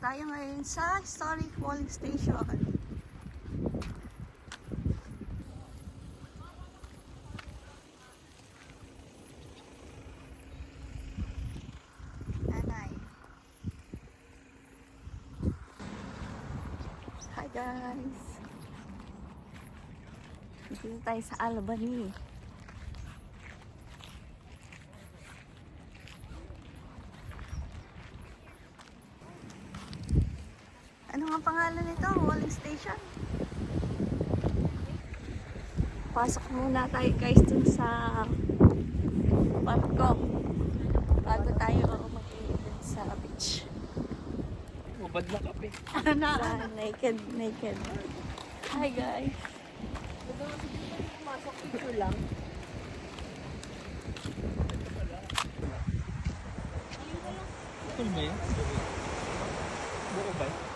Tayo ngayon sa Historic Walling Station. Nanay. Hi guys. Dito tayo sa Albany. Ano nga pangalan nito? Walling Station? Pasok muna tayo guys dun sa barko bago tayo mag-iwi dun sa beach. Mabad na kape. Sa naked. Hi guys. Pumasok picture lang. Full ba yan? Buo ba?